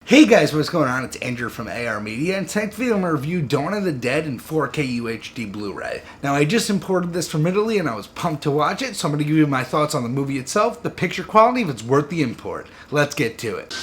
Hey guys, what's going on? It's Andrew from AR Media, and tonight I'm going to review Dawn of the Dead in 4K UHD Blu-ray. Now, I just imported this from Italy, and I was pumped to watch it, so I'm going to give you my thoughts on the movie itself, the picture quality, if it's worth the import. Let's get to it.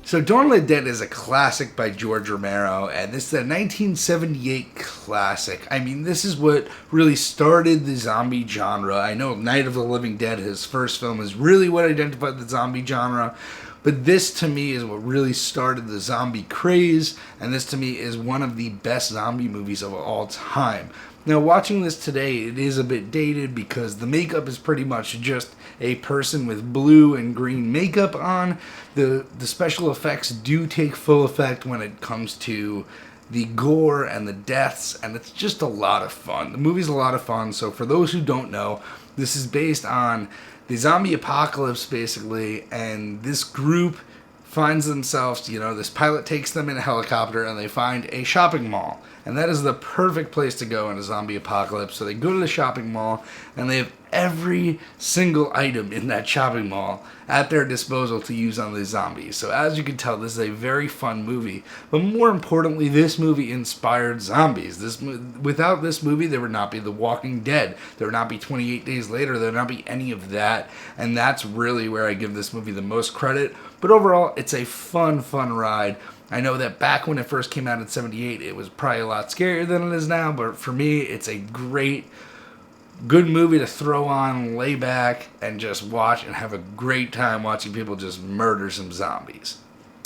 So Dawn of the Dead is a classic by George Romero, and this is a 1978 classic. I mean, this is what really started the zombie genre. I know Night of the Living Dead, his first film, is really what identified the zombie genre, but this to me is what really started the zombie craze, and this to me is one of the best zombie movies of all time. Now, watching this today, it is a bit dated because the makeup is pretty much just a person with blue and green makeup on. The special effects do take full effect when it comes to the gore and the deaths, and it's just a lot of fun. The movie's a lot of fun, so for those who don't know, this is based on the zombie apocalypse, basically, and this group finds themselves, this pilot takes them in a helicopter and they find a shopping mall. And that is the perfect place to go in a zombie apocalypse. So they go to the shopping mall and they have every single item in that shopping mall at their disposal to use on the zombies. So as you can tell, this is a very fun movie. But more importantly, this movie inspired zombies. Without this movie, there would not be The Walking Dead. There would not be 28 Days Later. There would not be any of that. And that's really where I give this movie the most credit. But overall, it's a fun ride. I know that back when it first came out in 78, it was probably a lot scarier than it is now, but for me, it's a good movie to throw on, lay back, and just watch and have a great time watching people just murder some zombies.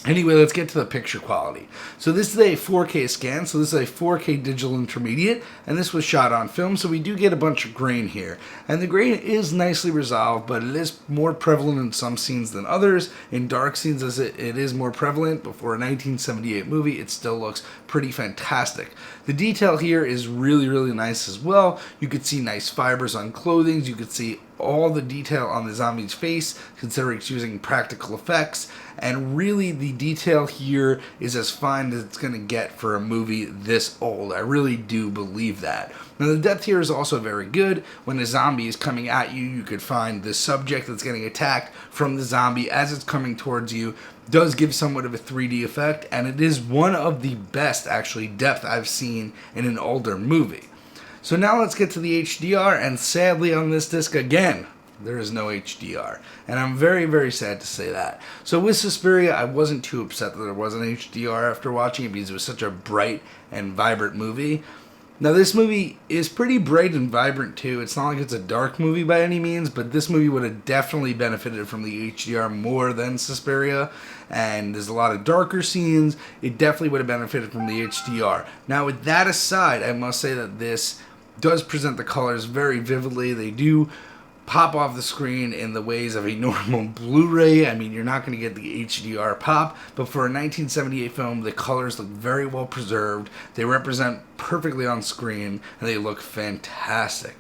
Anyway, let's get to the picture quality. So this is a 4K scan, so this is a 4K digital intermediate, and this was shot on film, so we do get a bunch of grain here. And the grain is nicely resolved, but it is more prevalent in some scenes than others. In dark scenes, as it is more prevalent, but for a 1978 movie, it still looks pretty fantastic. The detail here is really nice as well. You could see nice fibers on clothing, you could see all the detail on the zombie's face, considering it's using practical effects, and really the detail here is as fine as it's going to get for a movie this old. I really do believe that. Now, the depth here is also very good. When a zombie is coming at you, you could find the subject that's getting attacked from the zombie as it's coming towards you. Does give somewhat of a 3D effect, and it is one of the best, actually, depth I've seen in an older movie. So now let's get to the HDR, and sadly on this disc again, there is no HDR. And I'm very sad to say that. So with Suspiria, I wasn't too upset that there wasn't HDR after watching it because it was such a bright and vibrant movie. Now this movie is pretty bright and vibrant too. It's not like it's a dark movie by any means, but this movie would have definitely benefited from the HDR more than Suspiria. And there's a lot of darker scenes. It definitely would have benefited from the HDR. Now with that aside, I must say that this does present the colors very vividly. They do pop off the screen in the ways of a normal Blu-ray. I mean, you're not going to get the HDR pop, but for a 1978 film, the colors look very well preserved. They represent perfectly on screen, and they look fantastic.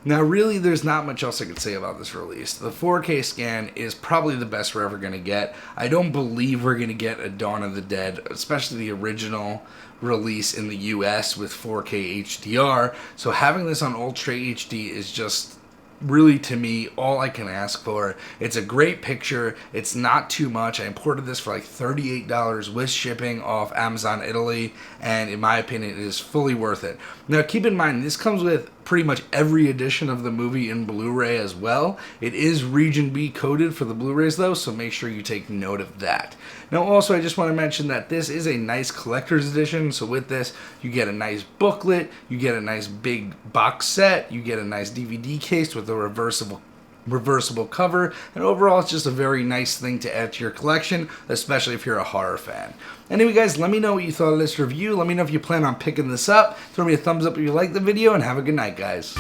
Now, really, there's not much else I could say about this release. The 4K scan is probably the best we're ever going to get. I don't believe we're going to get a Dawn of the Dead, especially the original release in the US with 4K HDR. So having this on Ultra HD is just really, to me, all I can ask for. It's a great picture. It's not too much. I imported this for like $38 with shipping off Amazon Italy, and in my opinion, it is fully worth it. Now, keep in mind, this comes with pretty much every edition of the movie in Blu-ray as well. It is Region B coded for the Blu-rays though, so make sure you take note of that. Now also, I just want to mention that this is a nice collector's edition, so with this, you get a nice booklet, you get a nice big box set, you get a nice DVD case with a reversible cover, and overall it's just a very nice thing to add to your collection, especially if you're a horror fan. Anyway guys, let me know what you thought of this review. Let me know if you plan on picking this up. Throw me a thumbs up if you liked the video, and have a good night guys.